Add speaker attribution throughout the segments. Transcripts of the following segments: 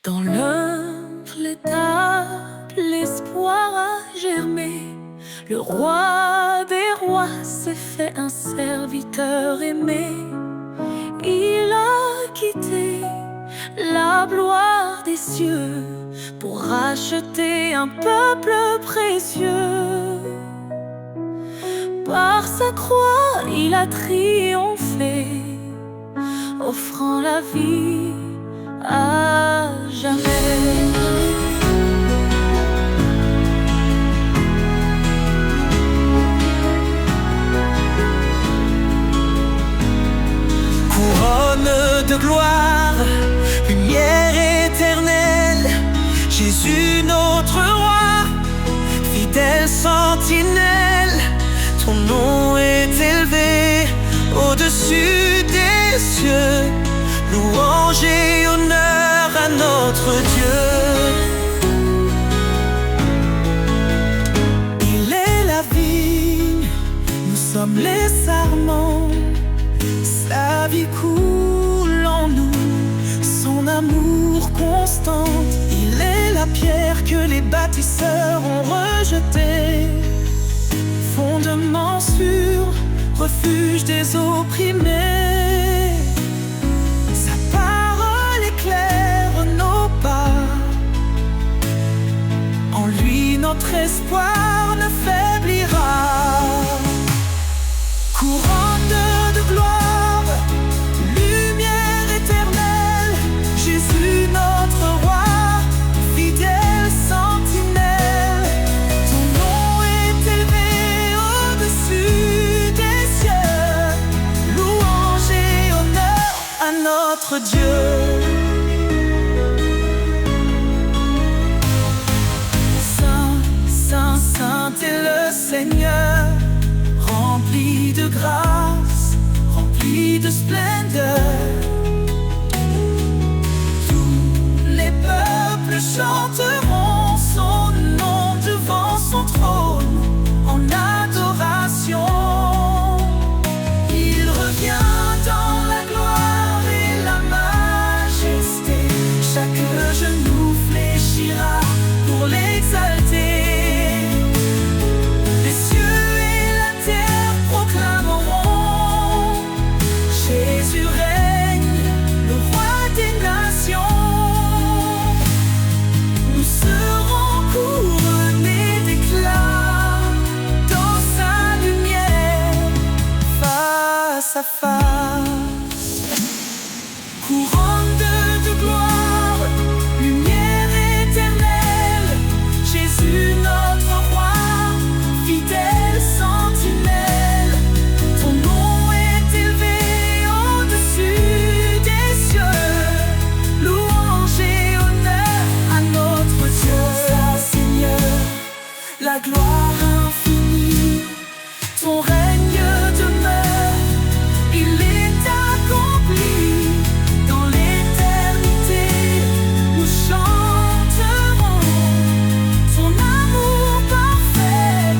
Speaker 1: Dans l'humble étape, l'espoir a germé. Le roi des rois s'est fait un serviteur aimé. Il a quitté la gloire des cieux pour racheter un peuple précieux. Par sa croix, il a triomphé, offrant la vie à jamais.
Speaker 2: Couronne de gloire, lumière éternelle, Jésus notre roi, fidèle sentinelle. Ton nom est élevé au-dessus des cieux, louange et honneur à notre Dieu. Il est la vigne, nous sommes les sarments. Sa vie coule en nous, son amour constant. Il est la pierre que les bâtisseurs ont rejetée, fondement sûr, refuge des opprimés. Sa parole éclaire nos pas, en lui notre espoir ne faiblira. Couronne de gloire, lumière éternelle, Jésus notre roi, fidèle sentinelle. Ton nom est élevé au-dessus des cieux, louange et honneur à notre Dieu. Saint, Saint, Saint est le Seigneur, rempli de grâce, rempli de splendeur. Tous les peuples chanteront son nom devant son trône en adoration. Il revient dans la gloire et la majesté, chaque genou fléchira pour l'exalter. Les cieux et la terre proclameront: Jésus règne, le roi des nations. Nous serons couronnés d'éclat dans sa lumière, face à face. Couronne de gloire, lumière éternelle, Jésus notre roi, fidèle sentinelle. Ton nom est élevé au-dessus des cieux, louange et honneur à notre Dieu. Sa Seigneur, la gloire infinie, ton règne demeure, il est accompli dans l'éternité. Nous chanterons son amour parfait,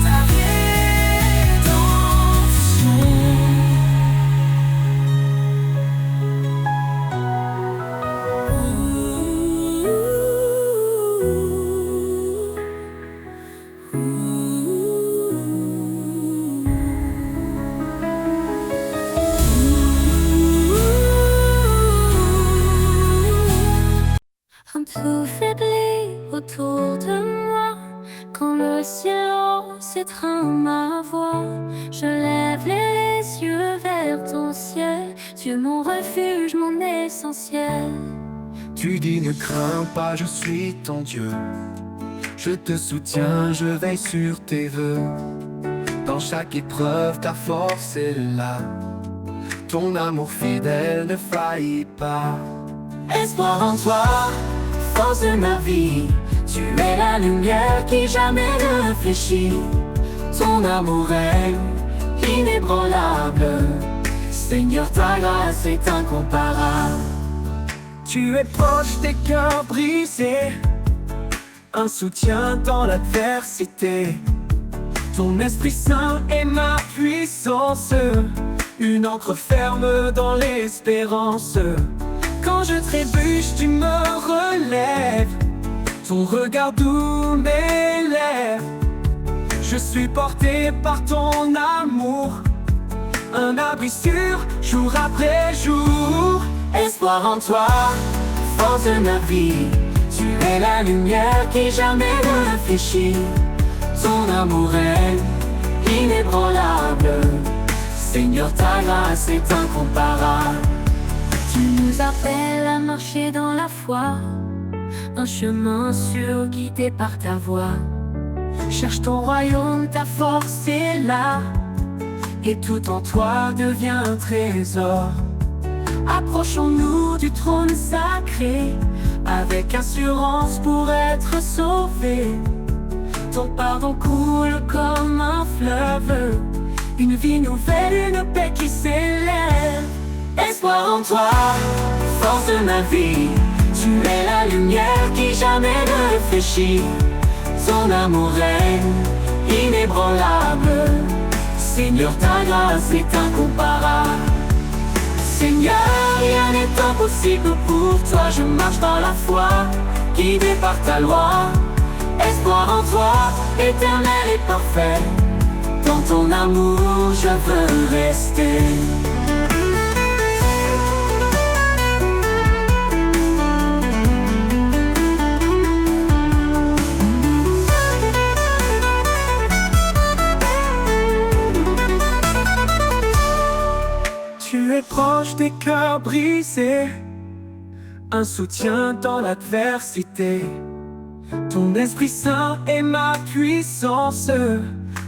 Speaker 2: ta rédemption.
Speaker 1: Un peu faibli autour de moi, quand le silence étreint ma voix, je lève les yeux vers ton ciel, Dieu mon refuge, mon essentiel.
Speaker 2: Tu dis ne crains pas, je suis ton Dieu. Je te soutiens, je veille sur tes vœux. Dans chaque épreuve, ta force est là. Ton amour fidèle ne faillit pas. Espoir en toi, force de ma vie. Tu es la lumière qui jamais ne fléchit. Ton amour règne inébranlable. Seigneur, ta grâce est incomparable. Tu es proche des cœurs brisés, un soutien dans l'adversité. Ton Esprit Saint est ma puissance, une encre ferme dans l'espérance. Quand je trébuche, tu me relèves. ton regard doux m'élève. Je suis porté par ton amour, un abri sûr, jour après jour. Espoir en toi, force de ma vie, tu es la lumière qui jamais ne réfléchit. Ton amour est inébranlable, Seigneur, ta grâce est incomparable.
Speaker 1: Tu nous appelles à marcher dans la foi, un chemin sûr guidé par ta voix.
Speaker 2: Cherche ton royaume, ta force est là, et tout en toi devient un trésor. Approchons-nous du trône sacré, avec assurance pour être sauvés. Ton pardon coule comme un fleuve, une vie nouvelle, une paix qui s'élève. Espoir en toi, force de ma vie, tu es la lumière qui jamais ne réfléchit. Ton amour est inébranlable, Seigneur, ta grâce est incomparable. Seigneur, rien n'est impossible pour toi, je marche dans la foi, guidé par ta loi. Espoir en toi, éternel et parfait, dans ton amour je veux rester. Tu es proche des cœurs brisés, un soutien dans l'adversité. Ton Esprit Saint est ma puissance,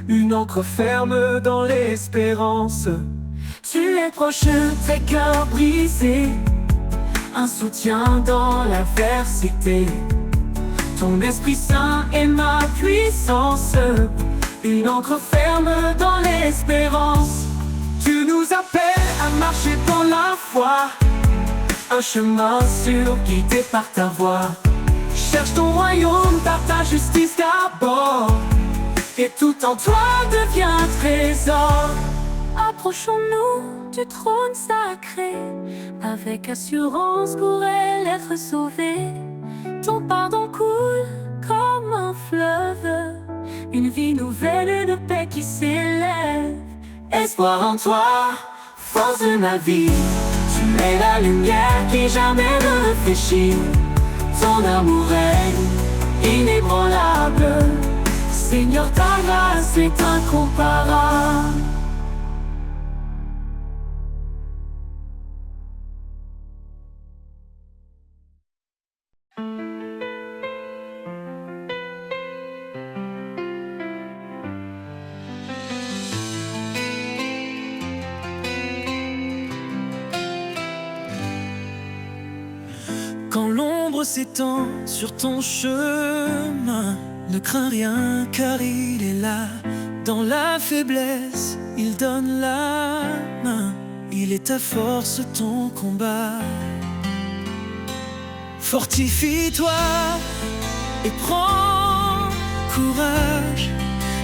Speaker 2: une encre ferme dans l'espérance. Tu es proche des cœurs brisés, un soutien dans l'adversité. Ton Esprit Saint est ma puissance, une encre ferme dans l'espérance. Tu nous appelles à marcher dans la foi, un chemin sûr guidé par ta voix. Cherche ton royaume par ta justice d'abord, et tout en toi devient un trésor.
Speaker 1: Approchons-nous du trône sacré, avec assurance pour elle être sauvée. Ton pardon coule comme un fleuve, une vie nouvelle, une paix qui s'élève.
Speaker 2: Espoir en toi, force de ma vie, tu es la lumière qui jamais ne réfléchit. Ton amour est inébranlable, Seigneur, ta grâce est incomparable.
Speaker 3: Quand l'ombre s'étend sur ton chemin, ne crains rien car il est là. Dans la faiblesse, il donne la main, il est ta force, ton combat. Fortifie-toi et prends courage,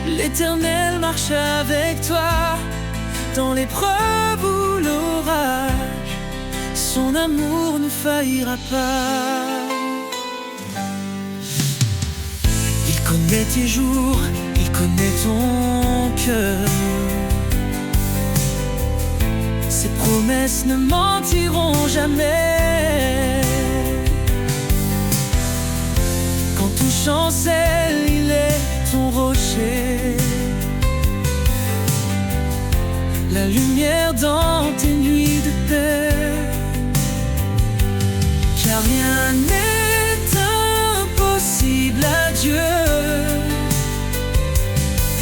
Speaker 3: l'Éternel marche avec toi. Dans l'épreuve ou l'orage, son amour ne faillira pas. Il connaît tes jours, il connaît ton cœur. Ses promesses ne mentiront jamais. Quand tout chancelle, il est ton rocher, la lumière dans tes nuits de paix. Car rien n'est impossible à Dieu,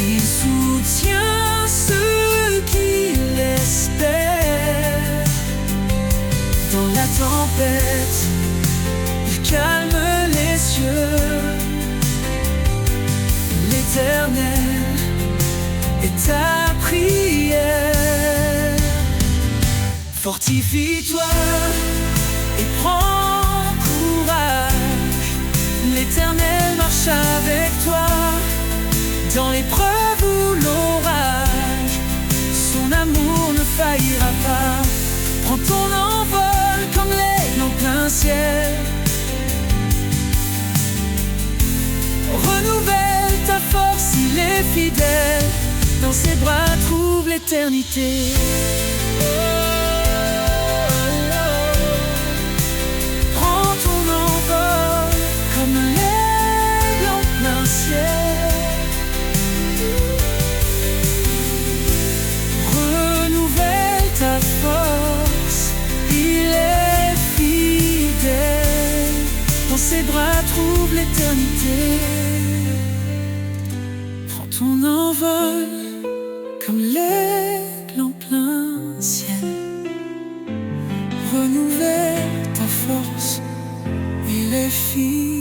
Speaker 3: il soutient ceux qui l'espèrent. Dans la tempête, il calme les cieux, l'Éternel est ta prière. Fortifie-toi et prends courage, l'Éternel marche avec toi. Dans l'épreuve ou l'orage, son amour ne faillira pas. Prends ton envol comme l'aigle en plein ciel, il est fidèle, dans ses bras trouve l'éternité. Prends ton envol comme l'aigle en plein ciel. Renouvelle ta force, il est fidèle, dans ses bras trouve l'éternité. Prends ton envol comme l'aigle en plein ciel. Renouvelle ta force, il est fidèle.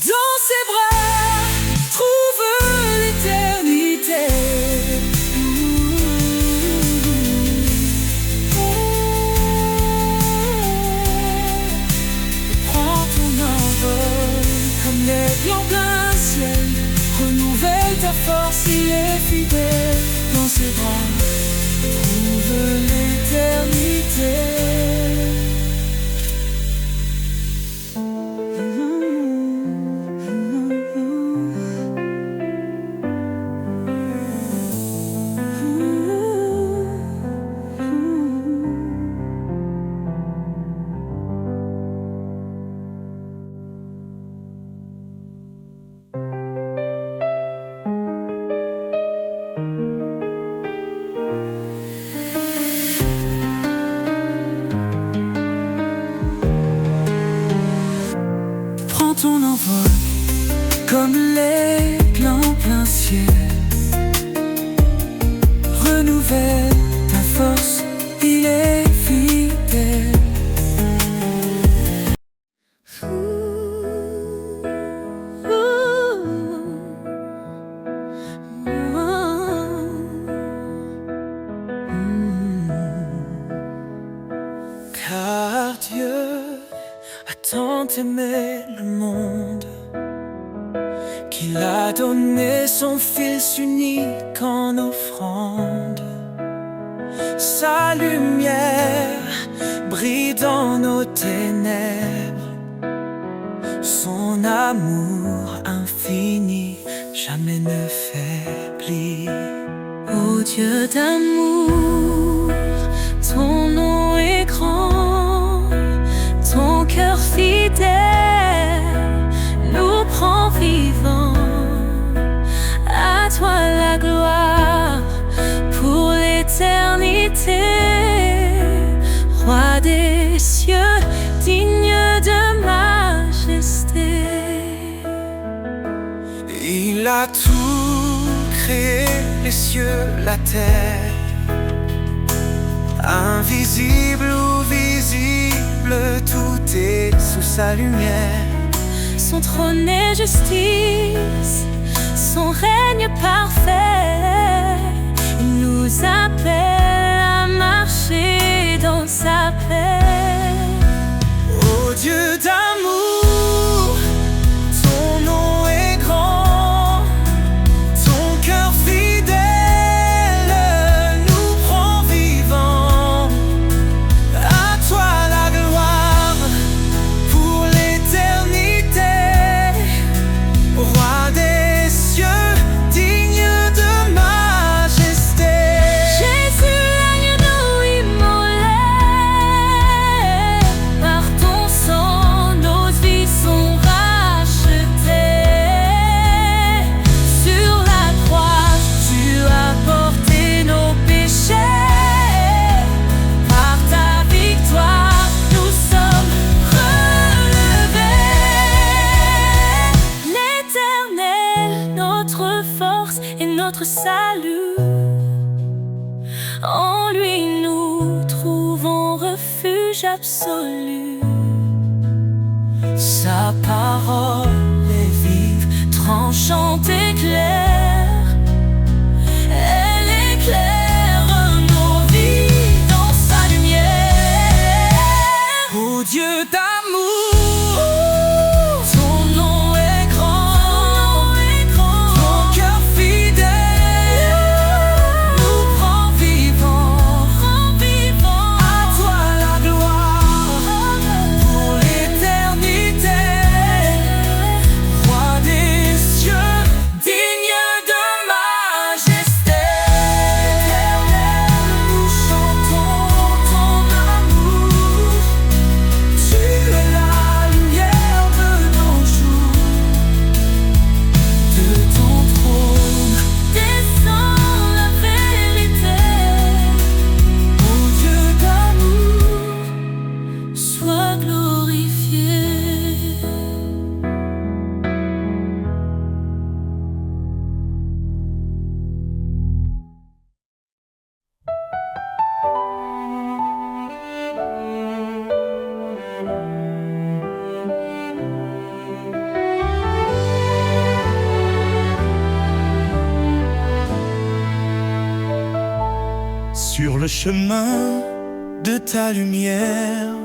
Speaker 3: Dans ses bras, trouve l'éternité. Prends ton envol comme l'aigle en plein ciel. Renouvelle ta force, il est fidèle, dans ses bras trouve l'éternité. Prends ton envol comme l'aigle en plein ciel. Renouvelle ta force, il est fidèle. Car Dieu a tant aimé le monde qu'il a donné son Fils unique en offrande. Sa lumière brille dans nos ténèbres, son amour infini jamais ne faiblit.
Speaker 1: Ô Dieu d'amour, ton nom est grand, ton cœur fidèle nous prend vivants. À toi la gloire pour l'éternité, Roi des cieux, digne de majesté.
Speaker 3: Il a tout créé, les cieux, la terre, invisible ou visible, tout est sous sa lumière.
Speaker 1: Son trône est justice, son règne parfait. Il nous appelle à marcher dans sa paix.
Speaker 3: Ô Dieu d'amour, ton nom est grand, ton cœur fidèle nous prend vivants. À toi la gloire pour l'éternité, Roi des cieux, digne de majesté.
Speaker 1: Jésus, l'agneau immolé, par ton sang nos vies sont rachetées. Sur la croix, tu as porté nos péchés. Par ta victoire, nous sommes relevés. L'Éternel, notre force et notre salut, en lui nous trouvons refuge absolu. Sa parole est vive, tranchante et claire. Elle éclaire nos vies dans sa lumière.
Speaker 3: Ô Dieu d'amour,
Speaker 1: Ton nom est grand,
Speaker 3: ton cœur fidèle nous prend vivants. À toi la gloire pour l'éternité, Roi des cieux, le chemin de ta lumière.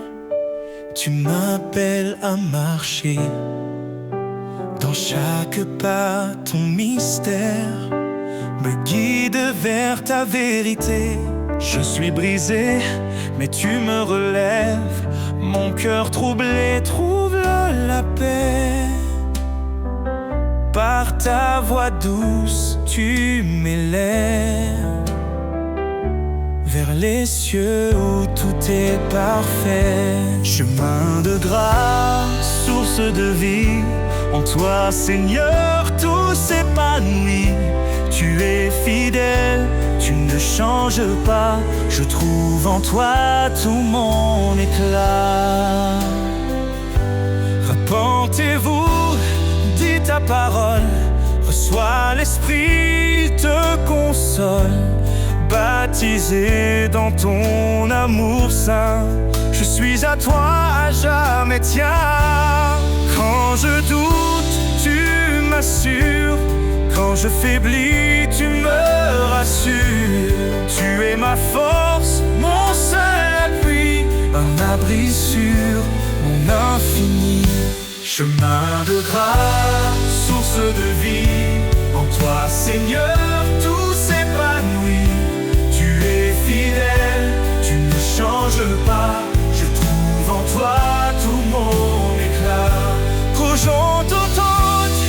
Speaker 3: Tu m'appelles à marcher dans chaque pas, ton mystère me guide vers ta vérité. Je suis brisé, mais tu me relèves. Mon cœur troublé trouve la paix. Par ta voix douce, tu m'élèves vers les cieux où tout est parfait. Chemin de grâce, source de vie, en toi, Seigneur, tout s'épanouit. Tu es fidèle, tu ne changes pas. Je trouve en toi tout mon éclat. Repentez-vous, dis ta parole. Reçois l'Esprit, il te console. Baptisé dans ton amour saint, je suis à toi à jamais, tiens. Quand je doute, tu m'assures. Quand je faiblis, tu me rassures. Tu es ma force, mon seul appui, un abri sur mon infini. Chemin de grâce, source de vie, en toi, Seigneur, tout s'épanouit. Tu es fidèle, tu ne changes pas. Je trouve en toi tout mon éclat. Qu'aux gens t'entendent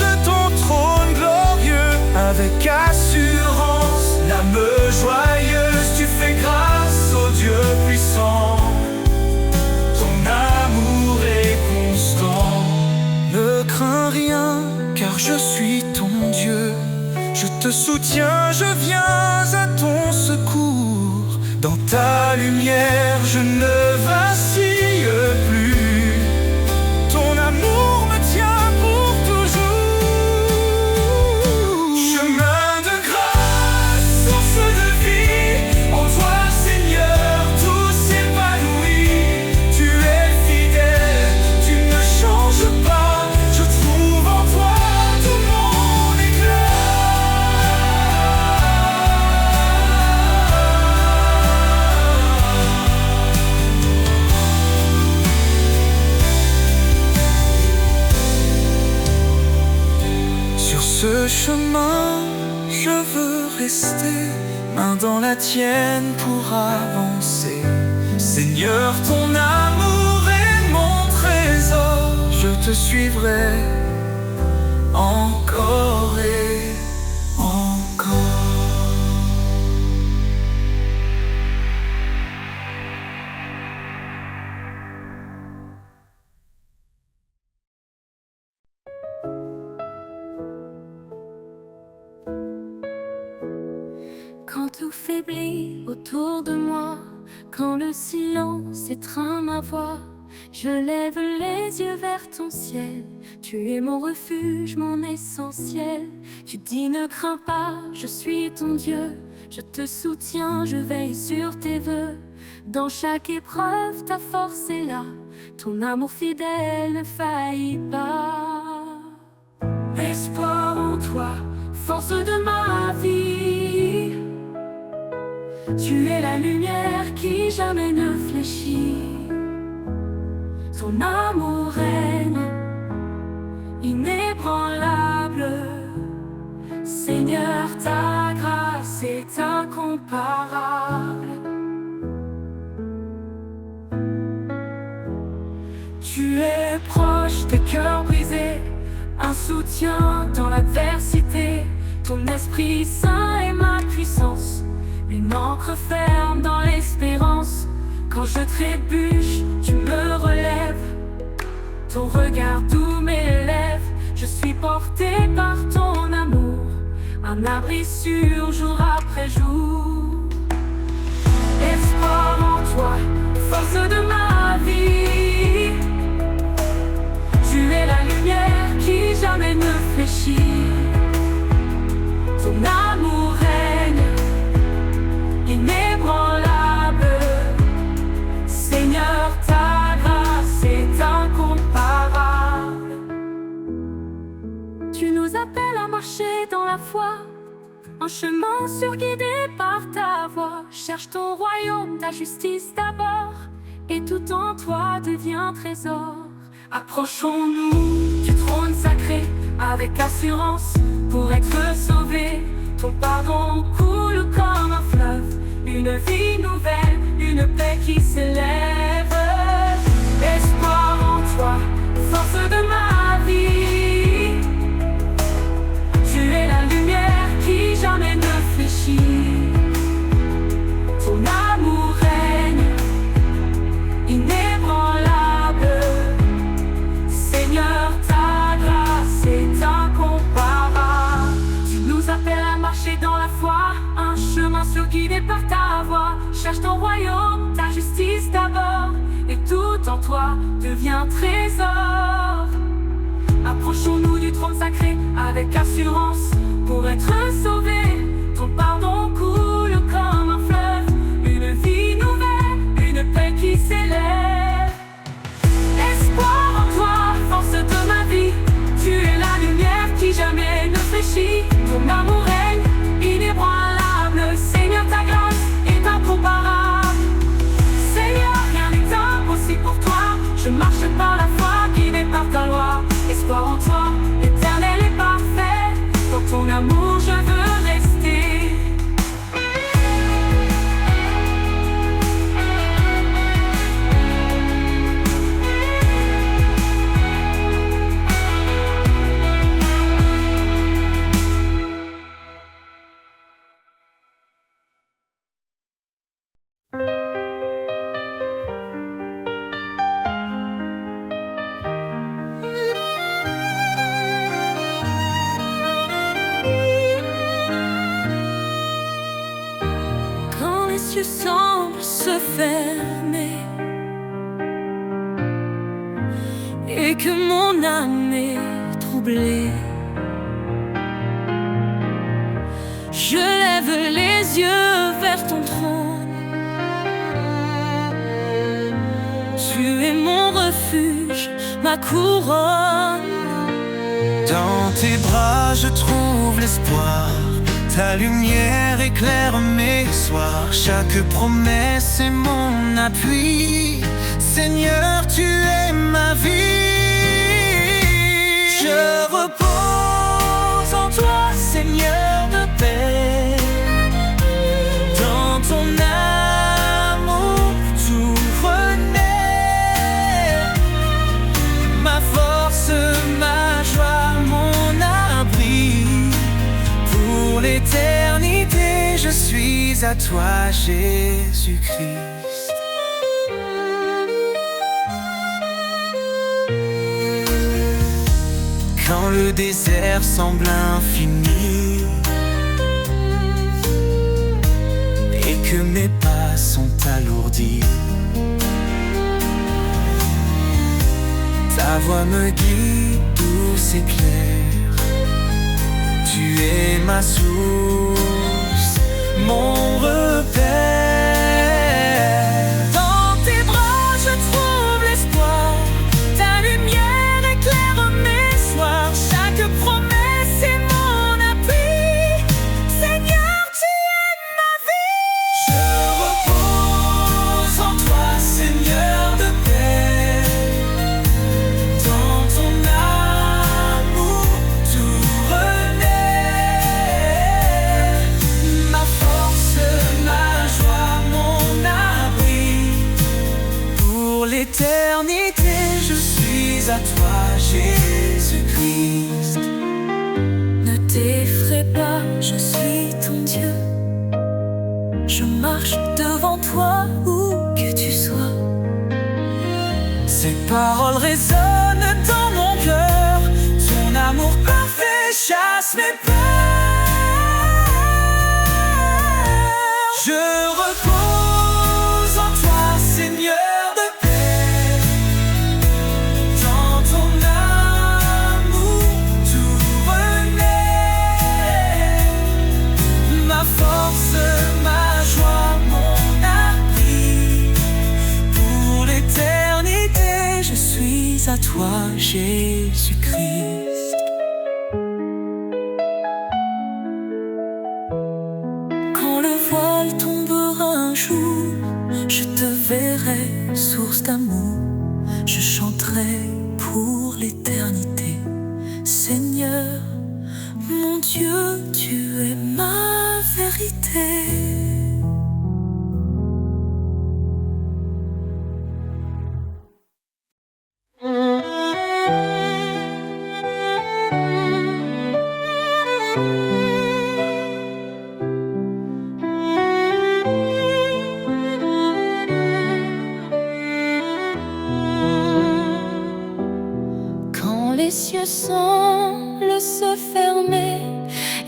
Speaker 3: de ton trône glorieux, avec assurance, l'âme joyeuse, tu fais grâce au Dieu puissant. Ton amour est constant. Ne crains rien, car je suis ton Dieu. Je te soutiens, je viens à ton secours. Dans ta lumière, je ne vacille plus. Ton amour me tient pour toujours. Chemin de grâce, source de vie, en toi, Seigneur, tout s'épanouit. Tu es fidèle, tu ne changes pas. Je trouve en toi tout mon éclat. Sur ce chemin, je veux rester, main dans la tienne pour avancer. Seigneur, ton amour est mon trésor. Je te suivrai encore et encore.
Speaker 1: Quand tout faiblit autour de moi, quand le silence étreint ma voix, je lève les yeux vers ton ciel. Tu es mon refuge, mon essentiel. Tu dis ne crains pas, je suis ton Dieu. Je te soutiens, je veille sur tes vœux. Dans chaque épreuve, ta force est là. Ton amour fidèle ne faillit pas. Espoir en toi, force de ma vie. Tu es la lumière qui jamais ne fléchit. Ton amour règne, inébranlable. Seigneur, ta grâce est incomparable. Tu es proche des cœurs brisés, un soutien dans l'adversité. Ton Esprit Saint est ma puissance, une ancre ferme dans l'espérance. Quand je trébuche, tu me relèves. Ton regard doux m'élève. Je suis porté par ton amour, un abri sûr jour après jour. Espoir en toi, force de ma vie. Tu es la lumière qui jamais ne fléchit. Ton amour règne, inébranlable. Seigneur, ta grâce est incomparable. Tu nous appelles à marcher dans la foi, en un chemin surguidé par ta voix. Cherche ton royaume, ta justice d'abord, et tout en toi devient trésor. Approchons-nous du trône sacré avec assurance pour être sauvés. Ton pardon coule comme un fleuve, une vie nouvelle, une paix qui s'élève. Espoir en toi, force de ma vie. Tu es la lumière qui jamais ne fléchit. Ton amour règne inébranlable. Seigneur, ta grâce est incomparable. Tu nous appelles à marcher dans la foi, un chemin surguidé par ta voix. Cherche ton royaume, ta justice d'abord, et tout en toi devient trésor. Approchons-nous du trône sacré avec assurance pour être sauvés. Ton pardon coule comme un fleuve, une vie nouvelle, une paix qui s'élève. Espoir en toi, force de ma vie. Tu es la lumière qui jamais ne fléchit. Ton amour règne inébranlable. Seigneur, ta grâce est incomparable. Seigneur, rien n'est impossible pour toi. Je marche par la foi guidée par ta loi. Espoir en toi, éternel et parfait. Dans ton amour je veux rester. Quand les cieux semblent se fermer et que mon âme est troublée, je lève les yeux vers ton trône. Tu es mon refuge, ma couronne.
Speaker 3: Dans tes bras je trouve l'espoir. Ta lumière éclaire mes soirs. Chaque promesse est mon appui. Seigneur, tu es ma vie. Je repose en toi, Seigneur de paix. Dans ton amour tout renaît. Ma force, ma joie, mon abri. Pour l'éternité, je suis à toi, Jésus-Christ. Quand le désert semble infini et que mes pas sont alourdis, ta voix me guide douce et claire. Tu es ma source, mon repère. Dans tes bras je trouve l'espoir. Ta lumière éclaire mes soirs. Chaque promesse est mon appui. Seigneur, tu es ma vie. Je repose en toi, Seigneur de paix. Dans ton amour tout renaît. Ma force, ma joie, mon abri. Pour l'éternité, je suis à toi, Jésus-Christ.
Speaker 1: Ne t'effraie pas, je suis ton Dieu. Je marche devant toi où que tu sois.
Speaker 3: Ces paroles résonnent dans mon cœur. Ton amour parfait chasse mes peurs. Je repose en toi, Seigneur de paix. Dans ton amour tout renaît. Ma force, ma joie, mon abri. Pour l'éternité, je suis à toi, Jésus-Christ. devrais pour l'éternité. Seigneur, mon Dieu, tu es ma vérité.
Speaker 1: Les cieux semblent se fermer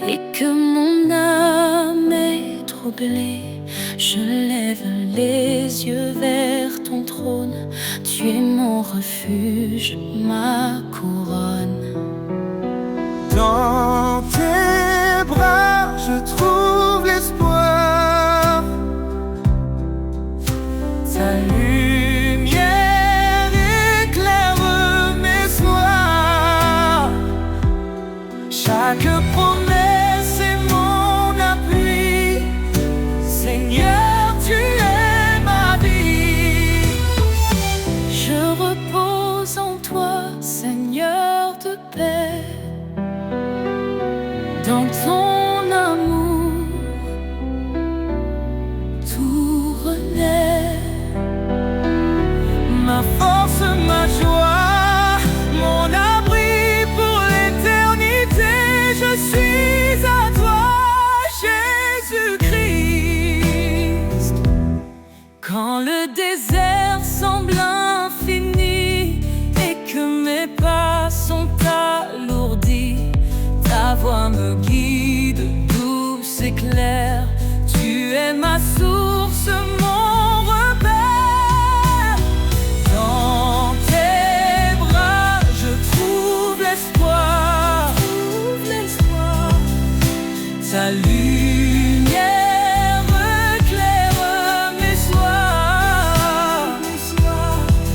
Speaker 1: et que mon âme est troublée, je lève les yeux vers ton trône. Tu es mon refuge, ma couronne.
Speaker 2: Dans tes bras, je trouve l'espoir. Ta lumière éclaire mes soirs. Chaque promesse est mon appui. Seigneur, tu es ma vie.
Speaker 1: Je repose en toi, Seigneur de paix. Dans ton amour, tout renaît.
Speaker 2: Ma force, ma joie, mon abri pour l'éternité. Je suis à toi, Jésus-Christ.
Speaker 1: Quand le désert semble infini et que mes pas sont alourdis, ta voix me guide, douce et claire. Tu es ma source, mon repère. Dans tes bras, je trouve l'espoir. Ta lumière éclaire mes soirs.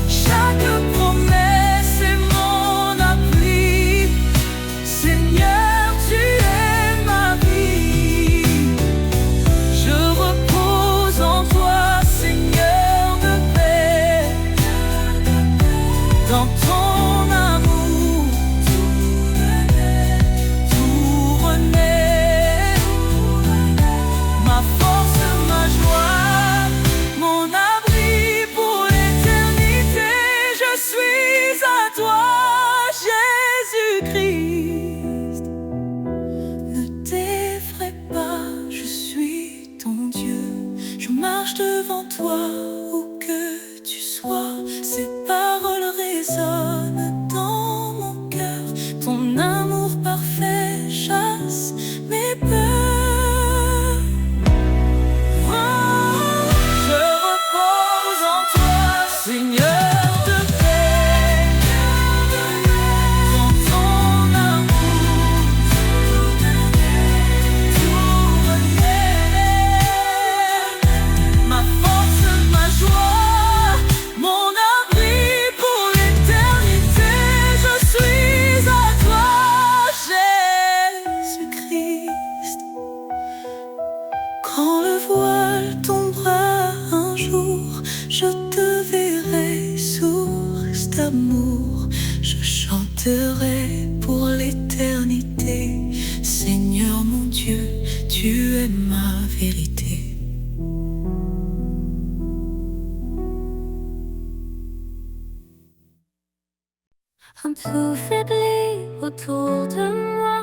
Speaker 1: Chaque promesse est mon appui. Seigneur, tu es ma vie. Je repose en toi, Seigneur de paix. Dans ton amour, tout renaît. Ma force, ma joie, mon abri pour l'éternité. Je suis à toi, Jésus-Christ. Ne t'effraie pas, je suis ton Dieu. Je marche devant toi où que tu sois. Ces paroles résonnent dans mon cœur. Ton amour parfait chasse mes peurs. Je repose en toi, Seigneur de paix. Dans ton amour, tout renaît. Ma force, ma joie, mon abri pour l'éternité. Je suis à toi, Jésus-Christ. Quand le voile tombera un jour, je te verrai, source d'amour. Je chanterai pour l'éternité. Seigneur mon Dieu, tu es ma vérité. Un peu faibli autour de moi,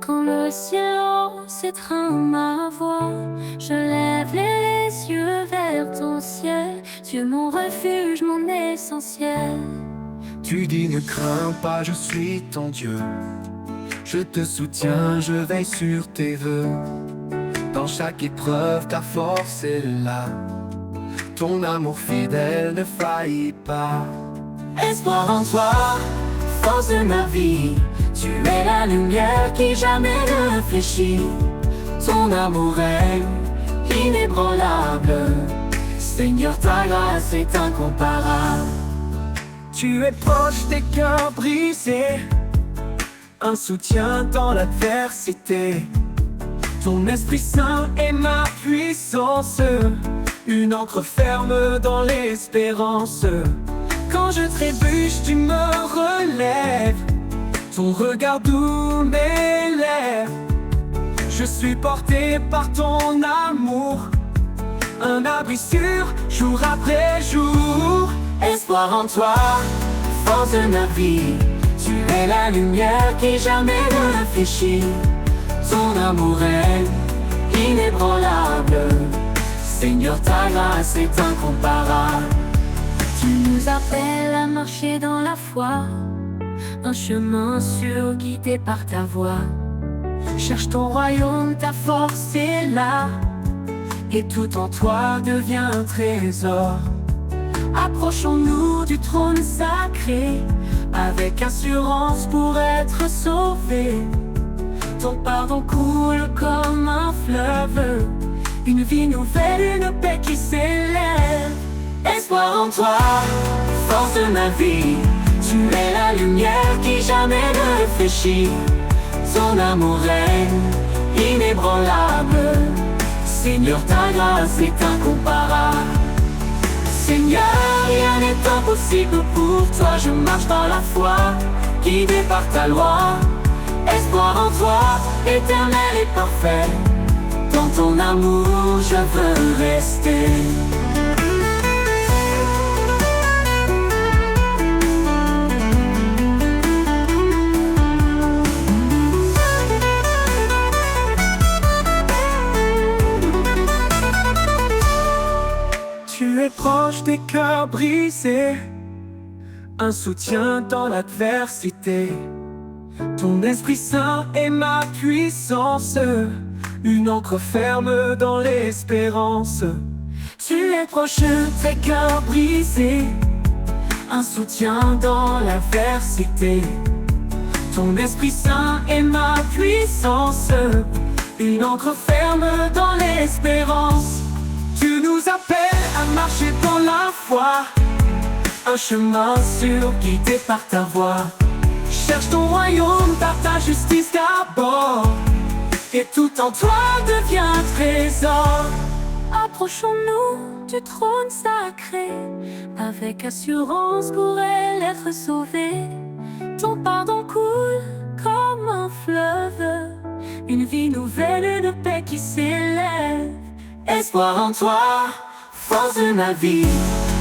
Speaker 1: quand le silence étreint ma voix, je lève les yeux vers ton ciel. Tu es mon refuge, mon essentiel.
Speaker 2: Tu dis ne crains pas, je suis ton Dieu. Je te soutiens, je veille sur tes vœux. Dans chaque épreuve, ta force est là. Ton amour fidèle ne faillit pas. Espoir en toi, force de ma vie. Tu es la lumière qui jamais ne fléchit. Ton amour est inébranlable. Seigneur, ta grâce est incomparable. Tu es proche des cœurs brisés, un soutien dans l'adversité. Ton Esprit Saint est ma puissance, une ancre ferme dans l'espérance. Quand je trébuche, tu me relèves. Ton regard doux m'élève. Je suis porté par ton amour, un abri sûr, jour après jour. Espoir en toi, force de ma vie. Tu es la lumière qui jamais ne réfléchit. Ton amour est inébranlable. Seigneur, ta grâce est incomparable.
Speaker 1: Tu nous appelles à marcher dans la foi, un chemin sûr guidé par ta voix.
Speaker 2: Cherche ton royaume, ta force est là, et tout en toi devient un trésor.
Speaker 1: Approchons-nous du trône sacré, avec assurance pour être sauvés.
Speaker 2: Ton pardon coule comme un fleuve, une vie nouvelle, une paix qui s'élève. Espoir en toi, force de ma vie. Tu es la lumière qui jamais ne réfléchit. Ton amour est inébranlable. Seigneur, ta grâce est incomparable. Seigneur, rien n'est impossible pour toi. Je marche dans la foi, guidé par ta loi. Espoir en toi, éternel et parfait. Dans ton amour, je veux rester. Tu es proche des cœurs brisés, un soutien dans l'adversité. Ton Esprit Saint est ma puissance, une encre ferme dans l'espérance. Tu es proche des cœurs brisés, un soutien dans l'adversité. Ton Esprit Saint est ma puissance, une encre ferme dans l'espérance. Tu nous appelles à marcher dans la foi, un chemin sûr guidé par ta voix. Cherche ton royaume par ta justice d'abord, et tout en toi devient un trésor.
Speaker 1: Approchons-nous du trône sacré, avec assurance pour elle être sauvée. Ton pardon coule comme un fleuve, une vie nouvelle, une paix qui s'élève.
Speaker 2: Espoir en toi, force de ma vie.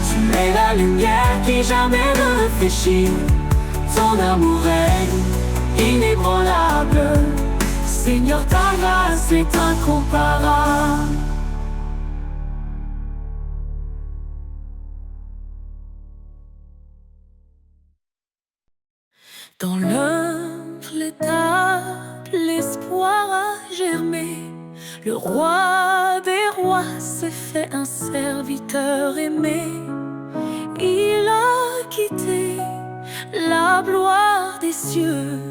Speaker 2: Tu es la lumière qui jamais ne réfléchit. Ton amour est inébranlable. Seigneur, ta grâce est incomparable.
Speaker 3: Dans l'humble étape, l'espoir a germé. Le roi des rois s'est fait un serviteur aimé. Il a quitté la gloire des cieux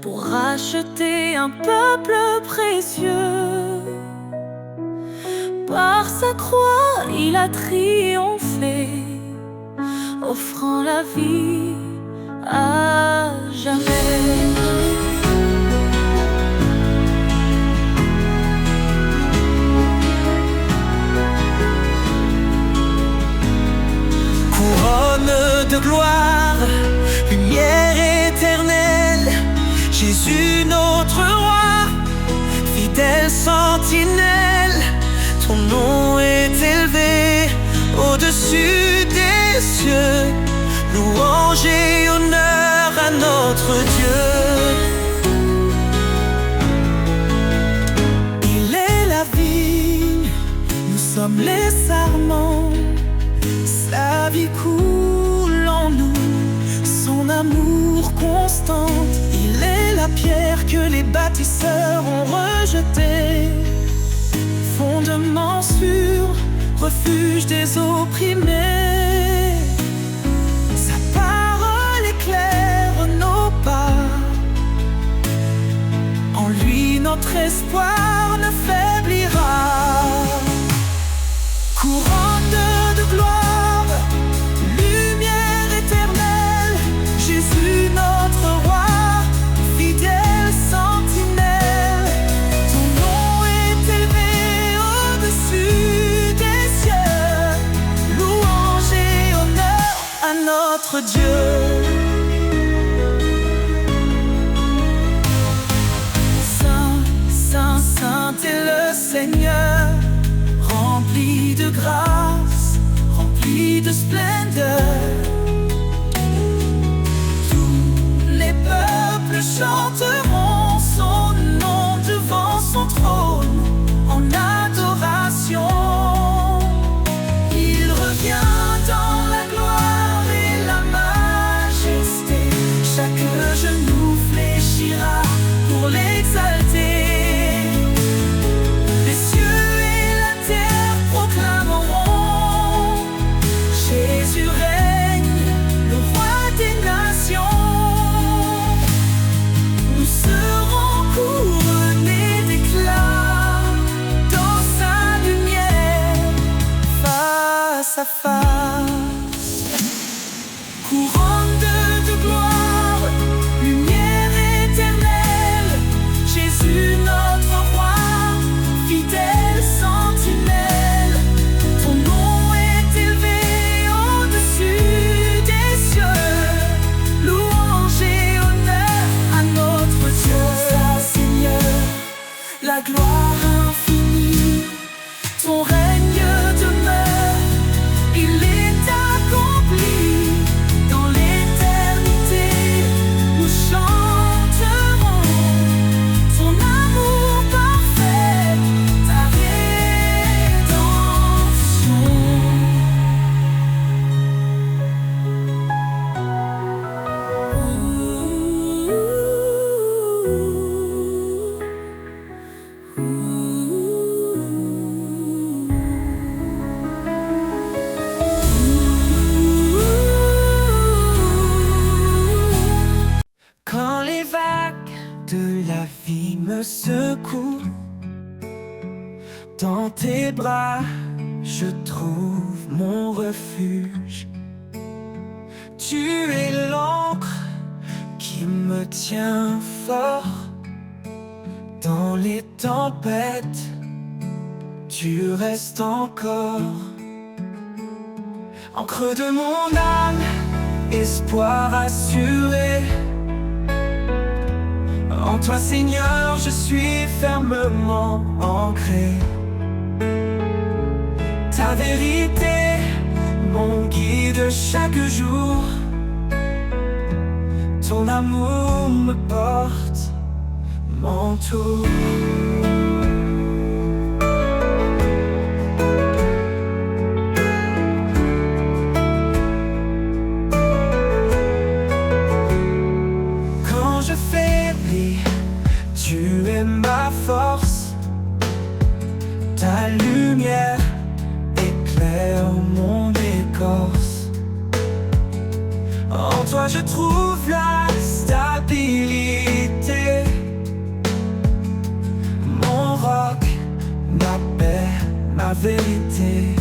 Speaker 3: pour racheter un peuple précieux. Par sa croix, il a triomphé, offrant la vie à jamais. Couronne de gloire, lumière éternelle, Jésus notre roi, fidèle sentinelle. Ton nom est élevé au-dessus des cieux, louange et honneur à notre Dieu. Il est la vigne, nous sommes les sarments. Sa vie coule en nous, son amour constant. Il est la pierre que les bâtisseurs ont rejetée, fondement sûr, refuge des opprimés. Sa parole éclaire nos pas, en lui notre espoir ne faiblira. Couronne de gloire, lumière éternelle, Jésus notre roi, fidèle sentinelle. Ton nom est élevé au-dessus des cieux, louange et honneur à notre grâce, rempli de splendeur. Tous les peuples chanteront son nom devant son trône en adoration. Il revient dans la gloire et la majesté. Chaque genou fléchira pour l'exalter. Les cieux et la terre proclameront: Jésus règne, le roi des nations. Nous serons couronnés d'éclat dans sa lumière, face à face. Couronne de gloire, lumière éternelle, Jésus notre roi, fidèle sentinelle. Ton nom est élevé au-dessus des cieux. Louange et honneur à notre Dieu. Seigneur, la gloire infinie, ton règne demeure. Il est accompli dans l'éternité. Nous chanterons ton amour parfait, ta Quand les vagues de la vie me secouent, dans tes bras je trouve mon refuge. Tu es l'encre qui me tient fort. Dans les tempêtes, tu restes encore. Encre de mon âme, espoir assuré. En toi, Seigneur, je suis fermement ancré. Ta vérité, mon guide chaque jour. Ton amour me porte, m'entoure. Quand je faiblis, tu es ma force. Ta lumière éclaire mon écorce. En toi je trouve la stabilité. Mon roc, ma paix, ma vérité.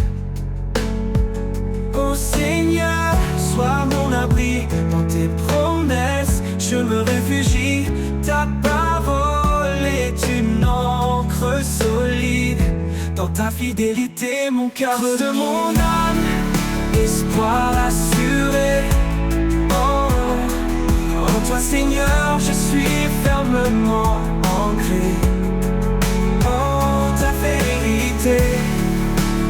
Speaker 3: Ô Seigneur, sois mon abri. Dans tes promesses, je me réfugie. Ta parole est une encre solide. Dans ta fidélité, mon cœur de mon âme, espoir assuré. Oh, en toi, Seigneur, je suis fermement ancré. Oh, ta vérité,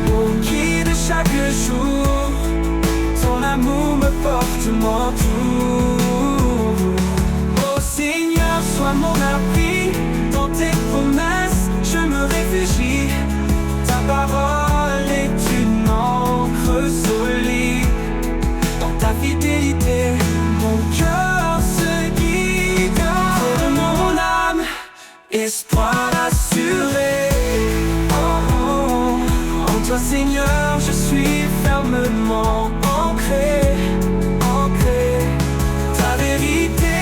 Speaker 3: mon guide chaque jour. Ton amour me porte, m'entoure. Oh Seigneur, sois mon abri. Dans tes promesses, je me réfugie. Ta parole est une encre solide. Dans ta fidélité, mon cœur se guide. De mon âme, espoir assuré. Oh, oh. En toi, Seigneur, je suis fermement ancré, ancré. Ta vérité,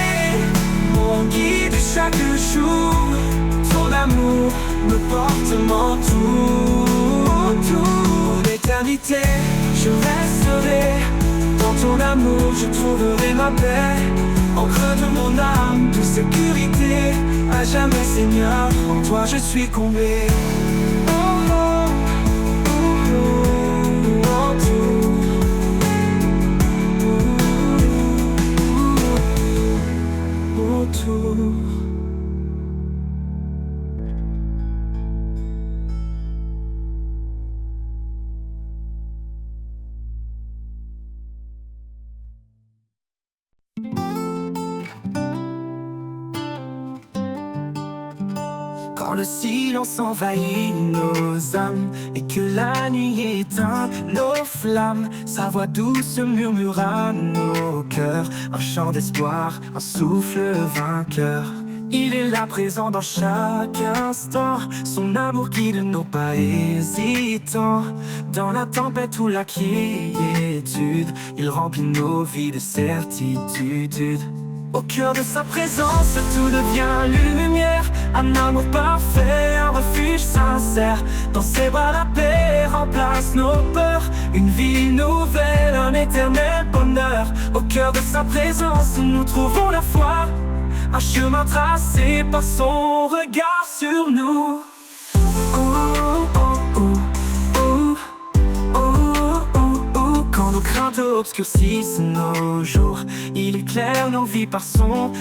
Speaker 3: mon guide chaque jour. Ton amour me porte, m'entoure. Toute l'éternité, je resterai. Dans ton amour, je trouverai ma paix. Encre de mon âme, de sécurité. À jamais, Seigneur, en toi je suis comblé. Oh, oh, oh, oh, en tout. Autour.
Speaker 2: Quand le silence envahit nos âmes et que la nuit éteint nos flammes, sa voix douce murmure à nos cœurs, un chant d'espoir, un souffle vainqueur. Il est là présent dans chaque instant, son amour guide nos pas hésitants. Dans la tempête ou la quiétude, il remplit nos vies de certitude. Au cœur de sa présence, tout devient lumière, un amour parfait, un refuge sincère. Dans ses bras la paix remplace nos peurs, une vie nouvelle, un éternel bonheur. Au cœur de sa présence, nous trouvons la foi, un chemin tracé par son regard sur nous. Quand nos craintes obscurcissent nos jours, il éclaire nos vies par son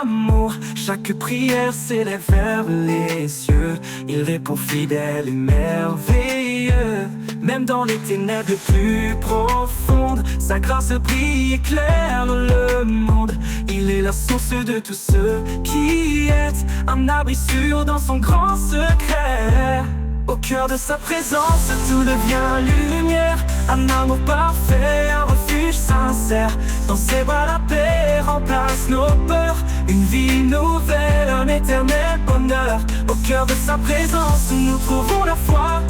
Speaker 2: amour. Chaque prière s'élève vers les cieux, il répond fidèle et merveilleux. Même dans les ténèbres les plus profondes, sa grâce brille, éclaire le monde. Il est la source de tout ce qui est, un abri sûr dans son grand secret. Au cœur de sa présence, tout devient lumière, un amour parfait, un refuge sincère. Dans ses bras la paix remplace nos peurs, une vie nouvelle, un éternel bonheur. Au cœur de sa présence, nous trouvons la foi,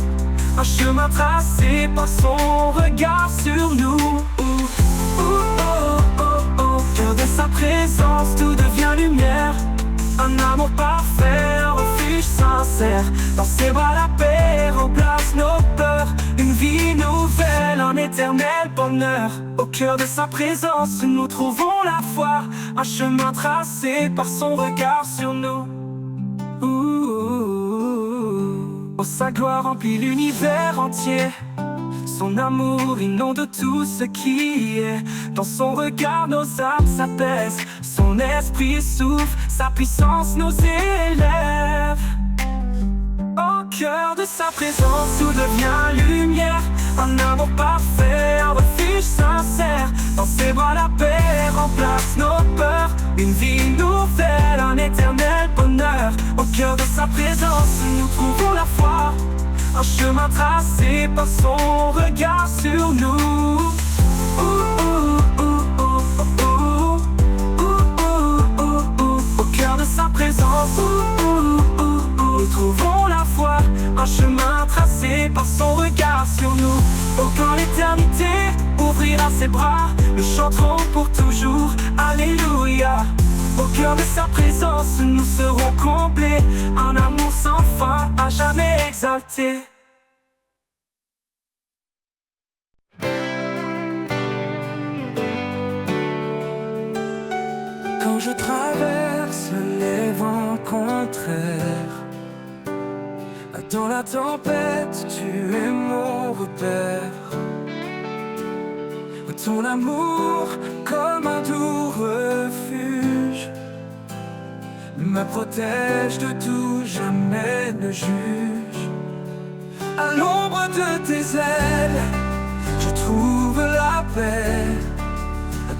Speaker 2: un chemin tracé par son regard sur nous. Au cœur de sa présence, tout devient lumière, un amour parfait, un refuge sincère. Dans ses bras la paix remplace nos peurs, une vie nouvelle, un éternel bonheur. Au cœur de sa présence, nous trouvons la foi, un chemin tracé par son regard sur nous. Oh, sa gloire remplit l'univers entier, son amour inonde tout ce qui est. Dans son regard nos âmes s'apaisent, son esprit souffle, sa puissance nous élève. Au cœur de sa présence, tout devient lumière, un amour parfait, un refuge sincère. Dans ses bras la paix remplace nos peurs, une vie nouvelle, un éternel bonheur. Au cœur de sa présence, nous trouvons la foi, un chemin tracé par son regard sur nous. Au cœur de sa présence, nous trouvons la foi, un chemin tracé par son regard sur nous. Oh, quand l'éternité ouvrira ses bras, nous chanterons pour toujours, alléluia. Au cœur de sa présence, nous serons comblés, un amour sans fin, à jamais exalté. Quand je traverse les vents contraires, dans la tempête, tu es mon repère. Ton amour, comme un doux refuge, me protège de tout, jamais ne juge. À l'ombre de tes ailes, je trouve la paix.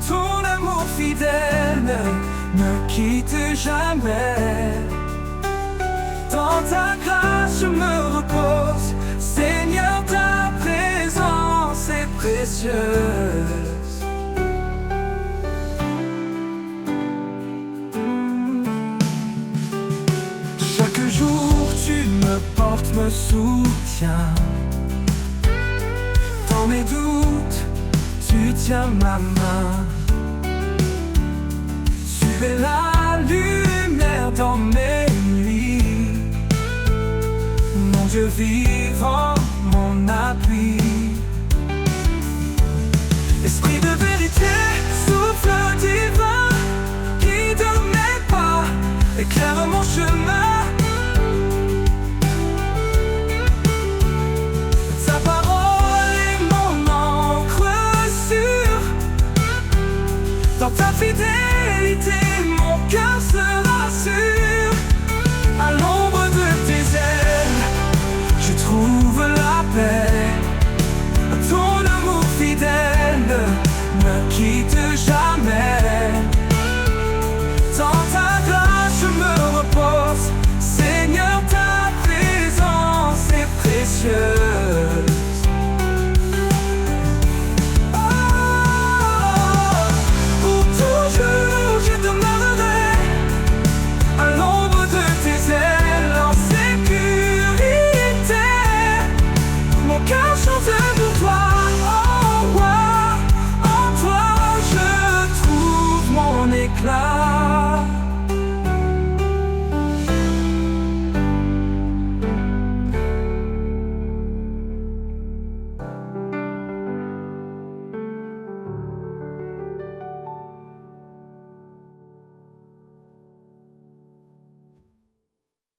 Speaker 2: Ton amour fidèle ne me quitte jamais. Dans ta grâce je me repose, Seigneur, ta présence est précieuse. Chaque jour tu me portes, me soutiens. Dans mes doutes, tu tiens ma main. Tu es la lumière dans mes nuits, mon Dieu vivant, mon appui. Esprit de vérité, souffle divin, guide mes pas, éclaire mon chemin. Ta parole est mon encre sûre, dans ta fidélité mon cœur se rassure. À l'ombre de tes ailes, je trouve la paix. Ton amour fidèle ne me quitte jamais. Dans ta grâce je me repose, Seigneur, ta
Speaker 3: éclat.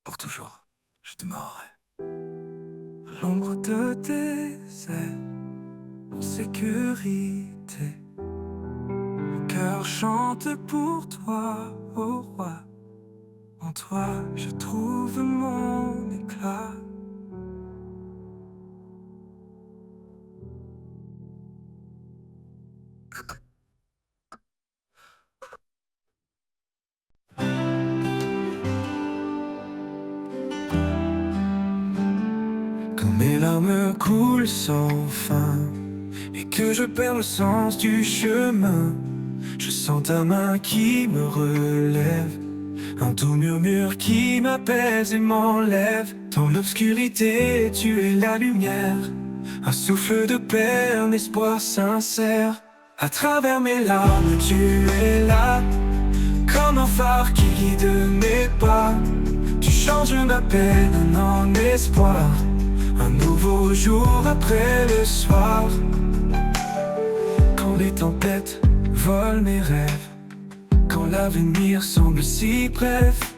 Speaker 2: Pour toujours, je te m'aurai.
Speaker 3: L'ombre de tes ailes, en sécurité. Mon cœur chante pour toi, ô roi. En toi, je trouve mon éclat. Quand mes larmes coulent sans fin et que je perds le sens du chemin, je sens ta main qui me relève, un doux murmure qui m'apaise et m'enlève. Dans l'obscurité, tu es la lumière, un souffle de paix, un espoir sincère. À travers mes larmes, tu es là, comme un phare qui guide mes pas. Tu changes ma peine en espoir, un nouveau jour après le soir. Quand les tempêtes volent mes rêves, quand l'avenir semble si bref,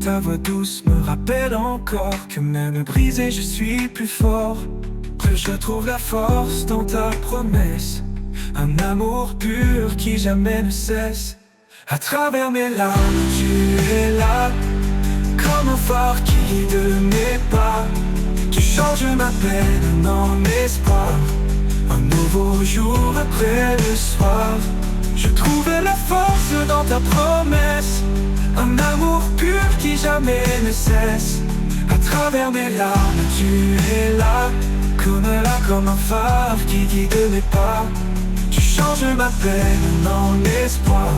Speaker 3: ta voix douce me rappelle encore que même brisé je suis plus fort. Que je trouve la force dans ta promesse, un amour pur qui jamais ne cesse. À travers mes larmes, tu es là, comme un phare qui guide mes pas. Tu changes ma peine en espoir, un nouveau jour après le soir. Je trouve la force dans ta promesse, un amour pur qui jamais ne cesse. À travers mes larmes, tu es là, comme un phare qui guide mes pas. Tu changes ma peine en espoir,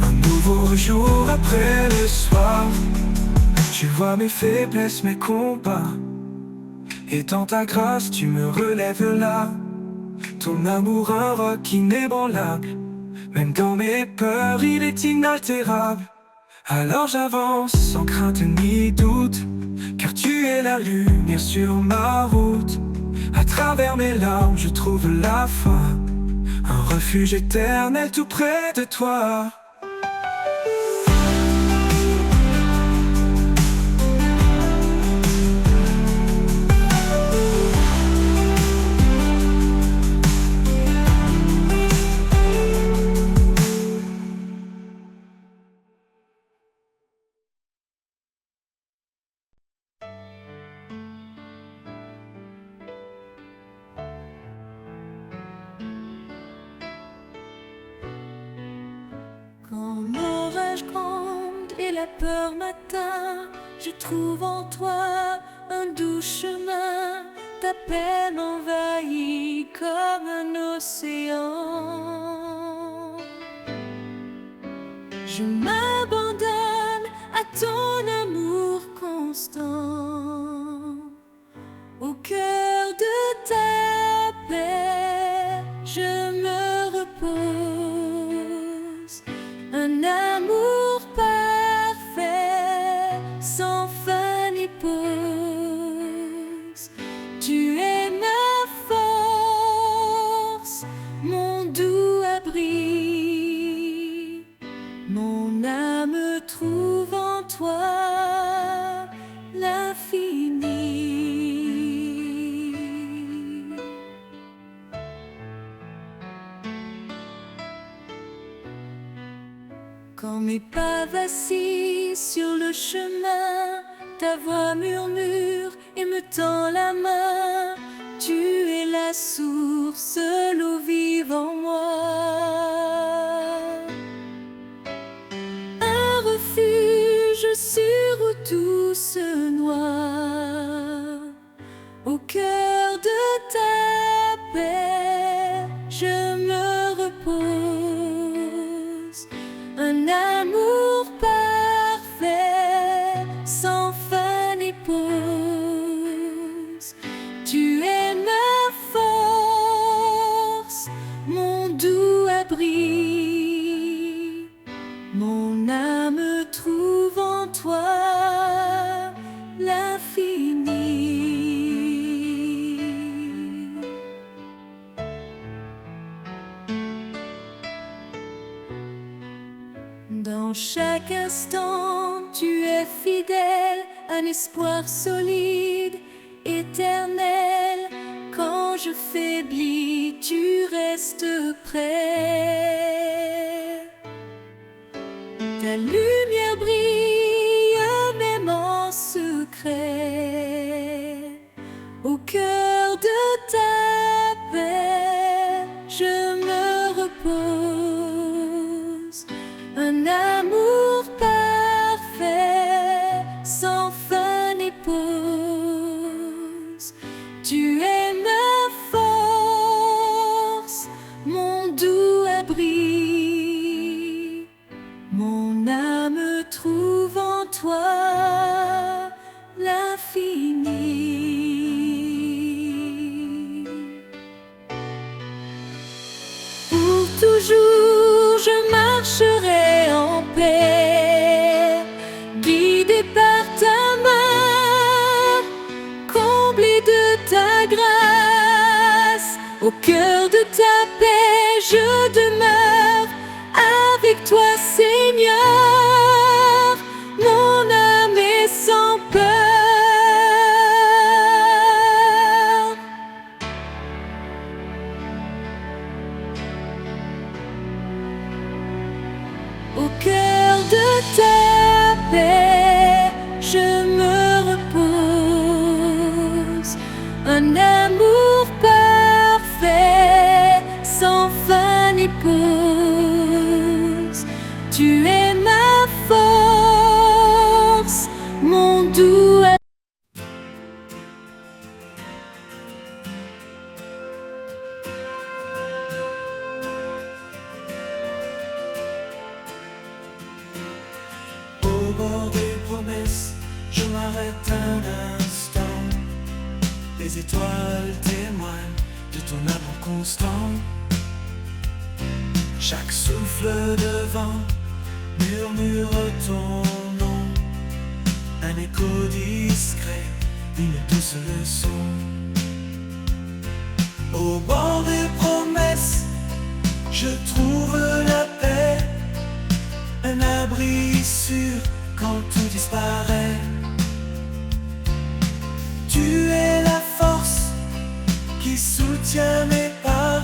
Speaker 3: un nouveau jour après le soir. Tu vois mes faiblesses, mes combats, et dans ta grâce tu me relèves là. Ton amour un roc inébranlable, même dans mes peurs il est inaltérable. Alors j'avance sans crainte ni doute, car tu es la lumière sur ma route. À travers mes larmes je trouve la foi, un refuge éternel tout près de toi.
Speaker 1: Quand l'orage gronde et la peur m'atteint, je trouve en toi un doux chemin. Ta paix m'envahit comme un océan. Je m'abandonne à ton amour constant. Au cœur de ta paix, je me repose. Un amour parfait, sans fin ni pause. Tu es ma force, mon doux abri. Mon âme trouve en toi l'infini. Quand mes pas vacillent sur le chemin, ta voix murmure et me tend la main. Tu es la source, l'eau vive en moi. Un refuge sur où tout se noie. Au cœur de ta paix, je me repose. Un amour parfait, sans fin ni pause. Tu es ma force, mon doux abri. Dans chaque instant, tu es fidèle, un espoir solide, éternel. Quand je faiblis, tu restes près. Ta lumière brille même en secret. Au cœur de ta paix, je me repose. Un amour parfait, sans fin ni pause. Tu es ma force, mon doux abri. Mon âme trouve en toi l'infini. Pour toujours, je marcherai en paix, guidé par ta main, comblé de ta grâce. Au cœur de ta paix, je demeure. Avec toi, Seigneur, mon âme est sans peur. Au cœur de ta paix, je me repose. Un amour parfait, sans fin ni pause. Tu es ma force, mon doux ami.
Speaker 3: Au bord des promesses, je m'arrête un instant. Les étoiles témoignent de ton amour constant. Chaque souffle de vent murmure ton nom. Un écho discret, une douce leçon. Au bord des promesses, je trouve la paix. Un abri sûr quand tout disparaît. Tu es la force qui soutient mes pas.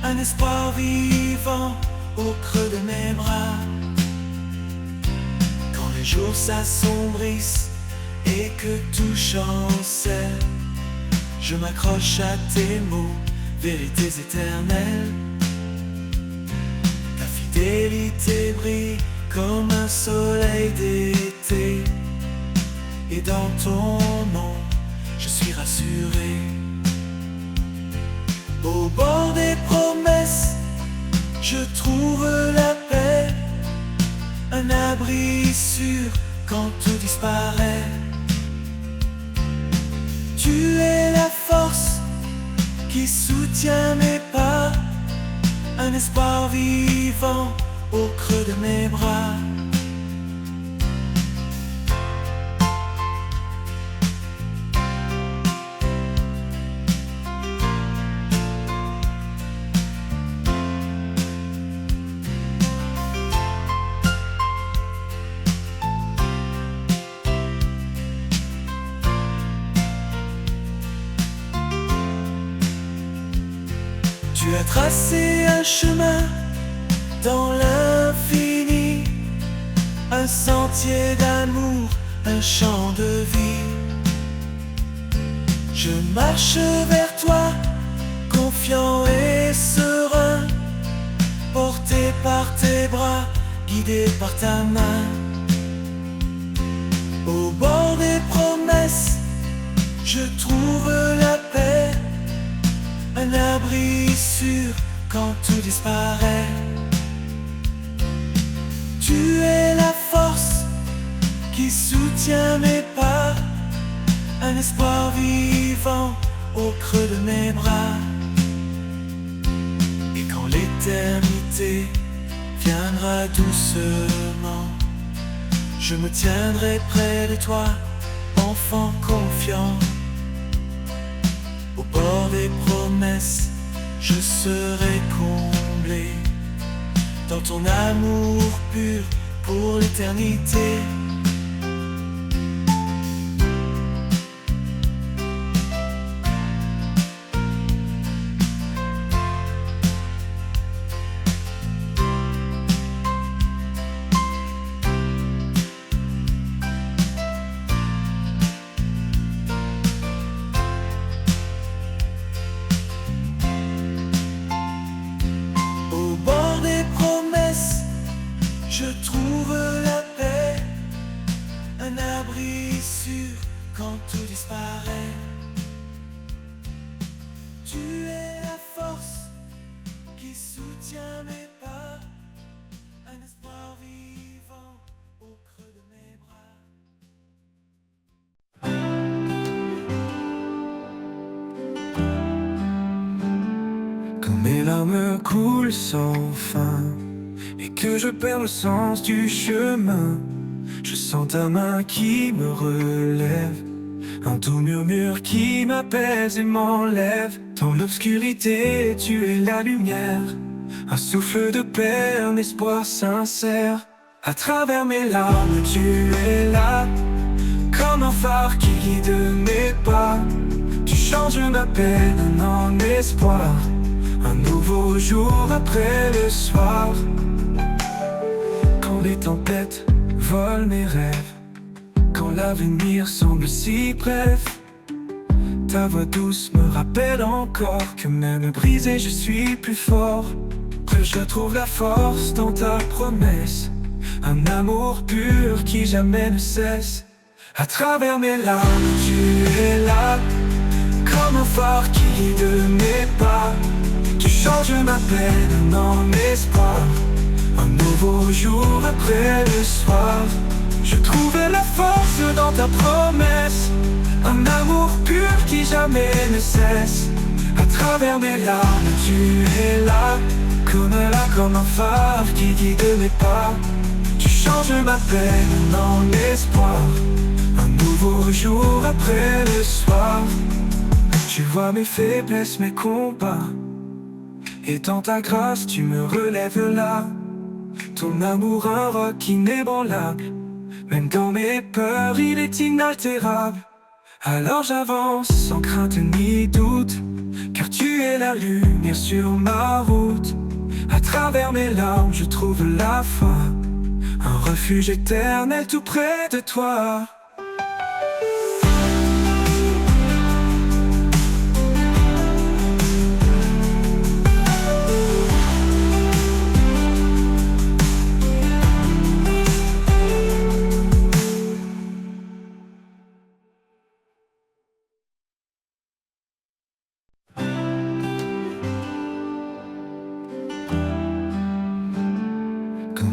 Speaker 3: Un espoir vivant au creux de mes bras. Quand les jours s'assombrissent et que tout chancelle, je m'accroche à tes mots, vérités éternelles. Ta fidélité brille comme un soleil d'été. Et dans ton nom, je suis rassuré. Au bord des promesses, je trouve la paix. Un abri sûr quand tout disparaît. Tu es la force qui soutient mes pas. Un espoir vivant au creux de mes bras. Tu as tracé un chemin dans l'infini, un sentier d'amour, un champ de vie. Je marche vers toi, confiant et serein, porté par tes bras, guidé par ta main. Au bord des promesses, je trouve la paix. Un abri sûr quand tout disparaît. Tu es la force qui soutient mes pas. Un espoir vivant au creux de mes bras. Et quand l'éternité viendra doucement, je me tiendrai près de toi, enfant confiant. Au bord des promesses, je serai comblé. dans ton amour pur pour l'éternité. Au bord des promesses, je trouve la paix, un abri sûr quand tout disparaît. Tu es la force qui soutient mes pas, un espoir vivant au creux de mes bras.
Speaker 2: Quand mes larmes coulent sans fin et que je perds le sens du chemin, je sens ta main qui me relève, un doux murmure qui m'apaise et m'enlève. Dans l'obscurité, tu es la lumière, un souffle de paix, un espoir sincère. À travers mes larmes, tu es là, comme un phare qui guide mes pas. Tu changes ma peine en espoir, un nouveau jour après le soir. Quand les tempêtes volent mes rêves, quand l'avenir semble si bref, ta voix douce me rappelle encore que même brisé je suis plus fort, que je trouve la force dans ta promesse, un amour pur qui jamais ne cesse. À travers mes larmes, tu es là, comme un phare qui guide mes pas. Tu changes ma peine en espoir, un nouveau jour après le soir. Je trouve la force dans ta promesse, un amour pur qui jamais ne cesse. À travers mes larmes, tu es là, comme un phare qui guide mes pas. Tu changes ma peine en espoir, un nouveau jour après le soir. Tu vois mes faiblesses, mes combats, et dans ta grâce tu me relèves là. Ton amour un roc inébranlable, même dans mes peurs il est inaltérable. Alors j'avance sans crainte ni doute, car tu es la lumière sur ma route. À travers mes larmes je trouve la foi, un refuge éternel tout près de toi.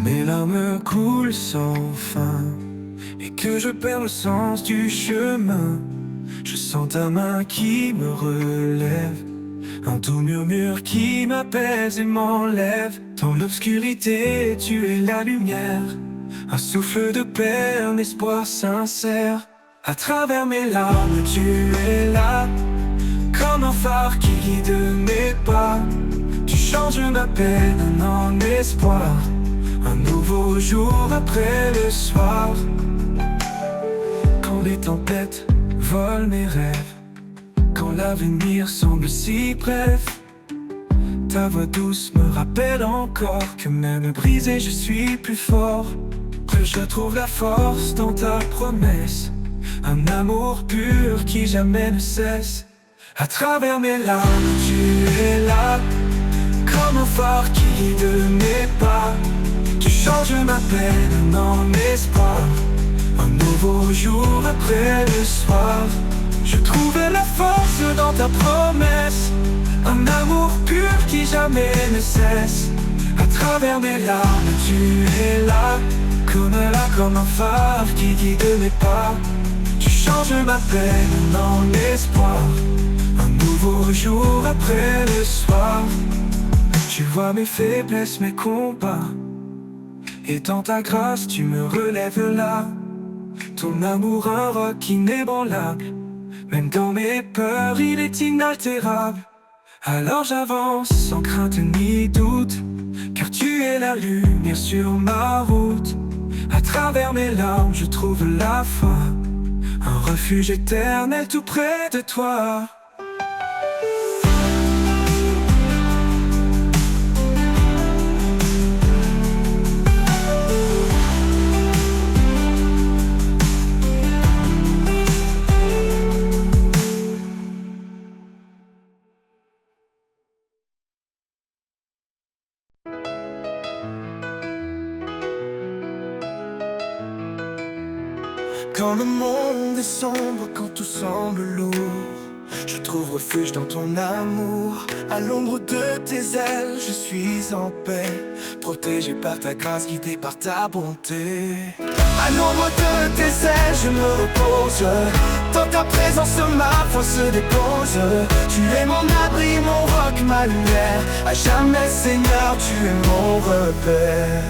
Speaker 2: Mes larmes coulent sans fin et que je perds le sens du chemin, je sens ta main qui me relève, un doux murmure qui m'apaise et m'enlève. Dans l'obscurité, tu es la lumière, un souffle de paix, un espoir sincère. À travers mes larmes, tu es là, comme un phare qui guide mes pas. Tu changes ma peine en espoir, un nouveau jour après le soir. Quand les tempêtes volent mes rêves, quand l'avenir semble si bref, ta voix douce me rappelle encore que même brisé je suis plus fort, que je trouve la force dans ta promesse, un amour pur qui jamais ne cesse. À travers mes larmes, tu es là, comme un phare qui guide mes pas. Tu changes ma peine en espoir, un nouveau jour après le soir. Je trouve la force dans ta promesse, un amour pur qui jamais ne cesse. À travers mes larmes, tu es là, comme un phare qui guide mes pas. Tu changes ma peine en espoir, un nouveau jour après le soir. Tu vois mes faiblesses, mes combats, et dans ta grâce tu me relèves là. Ton amour un roc inébranlable, même dans mes peurs il est inaltérable. Alors j'avance sans crainte ni doute, car tu es la lumière sur ma route. À travers mes larmes, je trouve la foi, un refuge éternel tout près de toi. Quand le monde est sombre, quand tout semble lourd, je trouve refuge dans ton amour. À l'ombre de tes ailes, je suis en paix, protégé par ta grâce, guidé par ta bonté. À l'ombre de tes ailes, je me repose. Dans ta présence, ma foi se dépose. Tu es mon abri, mon roc, ma lumière. À jamais, Seigneur, tu es mon repère.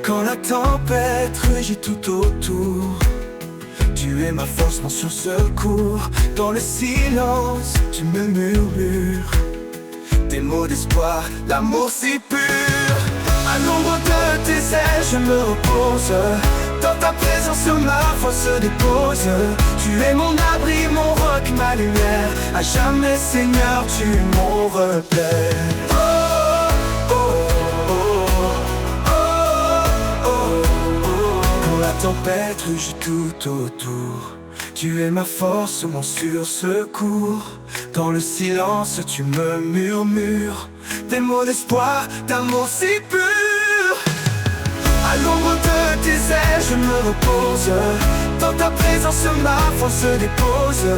Speaker 2: Quand la tempête rugit tout autour, tu es ma force, mon secours. Dans le silence, tu me murmures des mots d'espoir, l'amour si pur. À l'ombre de tes ailes, je me repose. Dans ta présence, ma foi se dépose. Tu es mon abri, mon roc, ma lumière. À jamais, Seigneur, tu es mon repère. La tempête rugit tout autour, tu es ma force, mon secours. Dans le silence, tu me murmures des mots d'espoir, d'amour si pur. À l'ombre de tes ailes, je me repose. Dans ta présence, ma foi se dépose.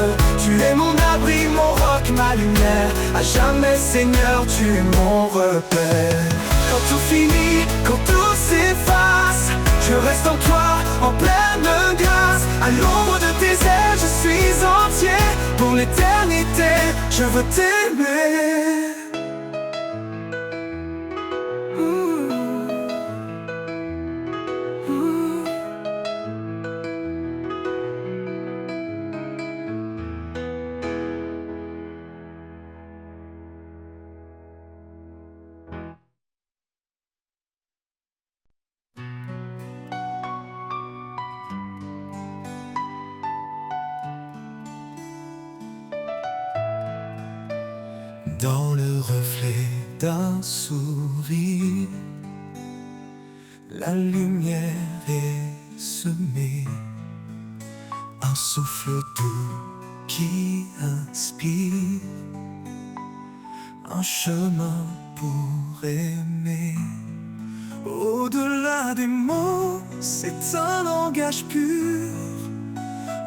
Speaker 2: Tu es mon abri, mon roc, ma lumière. À jamais, Seigneur, tu es mon repère. Quand tout finit, quand tout s'efface, je reste en toi, en pleine grâce. À l'ombre de tes ailes, je suis entier. Pour l'éternité, je veux t'aimer. Dans le reflet d'un sourire, la lumière est semée. Un souffle doux qui inspire, un chemin pour aimer. Au-delà des mots, c'est un langage pur,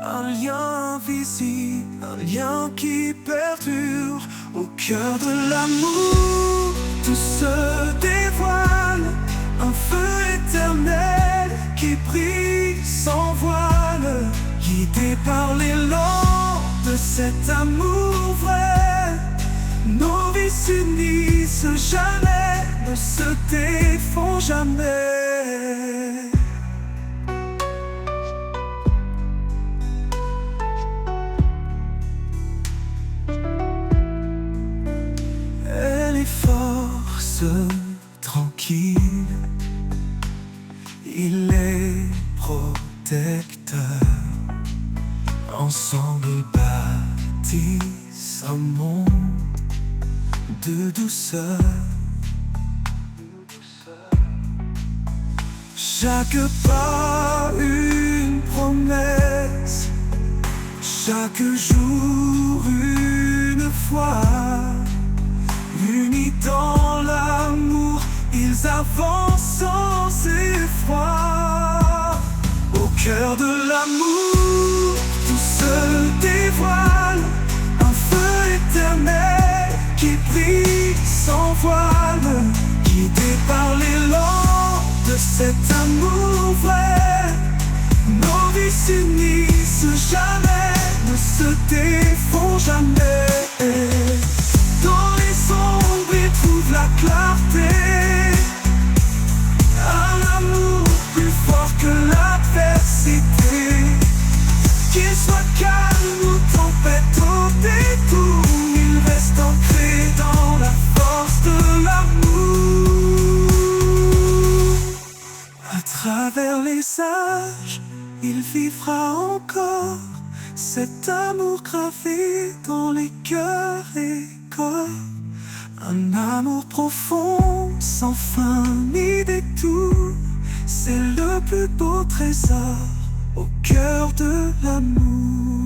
Speaker 2: un lien invisible, un lien qui perdure. Au cœur de l'amour, tout se dévoile, un feu éternel qui brille sans voile, guidé par l'élan de cet amour vrai. Nos vies s'unissent jamais, ne se défont jamais. Tranquille, il est protecteur. Ensemble bâtissent un monde de douceur. Chaque pas une promesse, chaque jour une foi. Unis dans l'amour, ils avancent sans effroi. Au cœur de l'amour, tout se dévoile, un feu éternel qui brille sans voile, guidé par l'élan de cet amour vrai. Nos vies s'unissent jamais, ne se défont jamais. Dans les sombres, ils trouvent la clarté, un amour plus fort que l'adversité. Qu'il soit calme ou tempête au détour, ils
Speaker 3: il vivra encore cet amour gravé dans les cœurs et corps. Un amour profond, sans fin ni détour, c'est le plus beau trésor au cœur de l'amour.